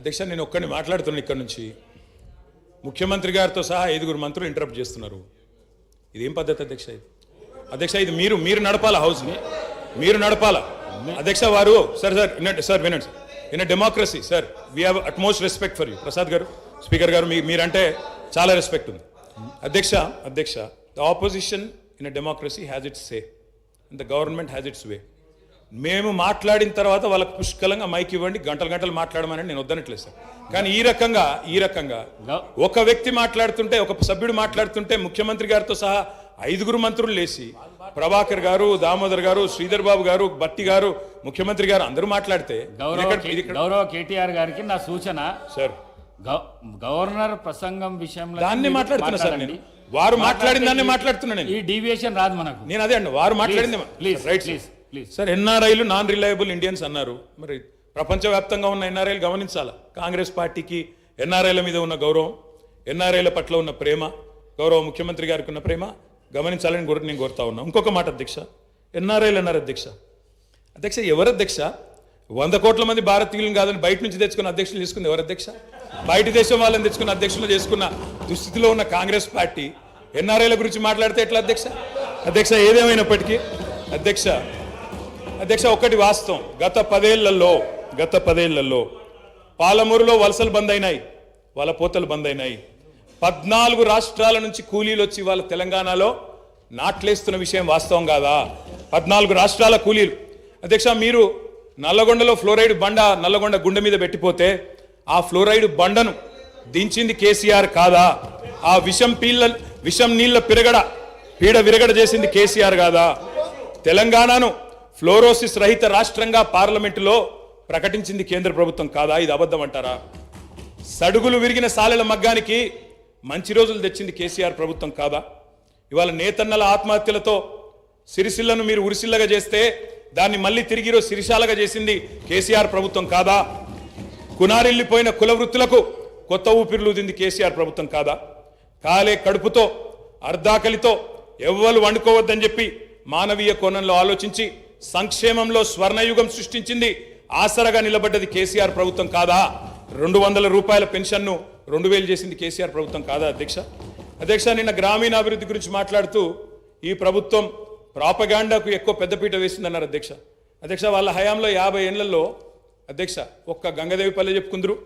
అధ్యక్ష నేను ఒక్కడిని మాట్లాడుతున్నాను ఇక్కడ నుంచి ముఖ్యమంత్రి గారితో సహా 5 మంత్రులు ఇంటరప్ట్ చేస్తున్నారు. ఇదేం పద్ధతి అధ్యక్ష? ఇది అధ్యక్ష ఇది మీరు నడపాల హౌస్ని, మీరు నడపాల అధ్యక్ష. వారు సార్ వినండి సార్. In democracy sir we have utmost respect for you. Prasad గారు, స్పీకర్ గారు, మీరంటే చాలా రెస్పెక్ట్ ఉంది. అధ్యక్ష the opposition in a democracy has its say and the government has its way. మేము మాట్లాడిన తర్వాత వాళ్ళకు పుష్కలంగా మైక్ ఇవ్వండి, గంటలు మాట్లాడమని నేను వద్దనట్లేదు సార్. కానీ ఈ రకంగా ఒక వ్యక్తి మాట్లాడుతుంటే, ఒక సభ్యుడు మాట్లాడుతుంటే ముఖ్యమంత్రి గారితో సహా 5 మంత్రులు లేచి ప్రభాకర్ గారు, దామోదర్ గారు, శ్రీధర్ బాబు గారు, బట్టి గారు, ముఖ్యమంత్రి గారు అందరూ మాట్లాడితే గౌరవ కేటీఆర్ గారికి నా సూచన సార్, గవర్నర్ ప్రసంగం విషయంలో దాన్ని మాట్లాడుతున్నా సార్. నేను వారు మాట్లాడిన దాన్ని మాట్లాడుతున్నాను. ఈ డీవియేషన్ రాదు మనకు. నేను అదే అండి, వారు మాట్లాడింది రైట్ సార్. ఎన్ఆర్ఐలు నాన్ రిలయబుల్ ఇండియన్స్ అన్నారు. మరి ప్రపంచవ్యాప్తంగా ఉన్న ఎన్ఆర్ఐలు గమనించాలా. కాంగ్రెస్ పార్టీకి ఎన్ఆర్ఐల మీద ఉన్న గౌరవం, ఎన్ఆర్ఐల పట్ల ఉన్న ప్రేమ, గౌరవ ముఖ్యమంత్రి గారికి ఉన్న ప్రేమ గమనించాలని నేను కోరుతా ఉన్నా. ఇంకొక మాట అధ్యక్ష, ఎన్ఆర్ఐలు అన్నారు అధ్యక్ష. ఎవరు అధ్యక్ష? 100 కోట్ల మంది భారతీయులను కాదని బయట నుంచి తెచ్చుకున్న అధ్యక్షులు తీసుకుంది ఎవరు అధ్యక్ష? బయట దేశం వాళ్ళని తెచ్చుకున్న అధ్యక్షులు చేసుకున్న దుస్థితిలో ఉన్న కాంగ్రెస్ పార్టీ ఎన్ఆర్ఐల గురించి మాట్లాడితే ఎట్లా అధ్యక్ష? ఏదేమైనప్పటికీ అధ్యక్ష ఒకటి వాస్తవం, గత 10 ఏళ్లలో పాలమూరులో వలసలు బంద్ అయినాయి, వాళ్ళ పోతలు బంద్ అయినాయి. 14 రాష్ట్రాల నుంచి కూలీలు వచ్చి వాళ్ళ తెలంగాణలో నాట్లేస్తున్న విషయం వాస్తవం కాదా? 14 రాష్ట్రాల కూలీలు. అధ్యక్ష మీరు నల్లగొండలో ఫ్లోరైడ్ బండ నల్లగొండ గుండె మీద పెట్టిపోతే ఆ ఫ్లోరైడ్ బండను దించింది కేసీఆర్ కాదా? ఆ విషం నీళ్ల పీడ విరగడ చేసింది కేసీఆర్ కాదా? తెలంగాణను ఫ్లోరోసిస్ రహిత రాష్ట్రంగా పార్లమెంటులో ప్రకటించింది కేంద్ర ప్రభుత్వం కాదా? ఇది అబద్ధం అంటారా? సడుగులు విరిగిన సాలెల మగ్గానికి మంచి రోజులు తెచ్చింది కేసీఆర్ ప్రభుత్వం కాదా? ఇవాళ నేతన్నల ఆత్మహత్యలతో సిరిసిల్లను మీరు ఉరిసిల్లగా చేస్తే దాన్ని మళ్ళీ తిరిగి సిరిశాలగా చేసింది కేసీఆర్ ప్రభుత్వం కాదా? కునారిల్లిపోయిన కుల వృత్తులకు కొత్త ఊపిరులు ఊదింది కేసీఆర్ ప్రభుత్వం కాదా? కాలే కడుపుతో అర్ధాకలితో ఎవ్వరు వండుకోవద్దని చెప్పి మానవీయ కోణంలో ఆలోచించి సంక్షేమంలో స్వర్ణయుగం సృష్టించింది, ఆసరగా నిలబడ్డది కేసీఆర్ ప్రభుత్వం కాదా? 200 రూపాయల పెన్షన్ను 2000 చేసింది కేసీఆర్ ప్రభుత్వం కాదా అధ్యక్ష? నిన్న గ్రామీణాభివృద్ధి గురించి మాట్లాడుతూ ఈ ప్రభుత్వం ప్రాపగాండాకు ఎక్కువ పెద్దపీట వేసిందన్నారు అధ్యక్ష. వాళ్ళ హయాంలో 50 ఏళ్లలో అధ్యక్ష ఒక్క గంగదేవి పల్లె చెప్పుకుందరు,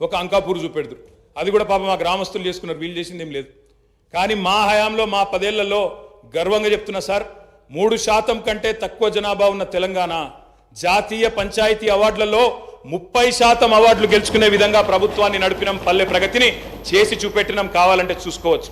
ఒక అంకాపూర్ చూపెడుదురు. అది కూడా పాపం మా గ్రామస్తులు చేసుకున్నారు, వీళ్ళు చేసింది ఏం లేదు. కానీ మా హయాంలో మా 10 ఏళ్లలో గర్వంగా చెప్తున్నా సార్, 3% కంటే తక్కువ జనాభా ఉన్న తెలంగాణ జాతీయ పంచాయతీ అవార్డులలో 30% అవార్డులు గెలుచుకునే విధంగా ప్రభుత్వాన్ని నడిపినాం, పల్లె ప్రగతిని చేసి చూపెట్టినాం. కావాలంటే చూసుకోవచ్చు.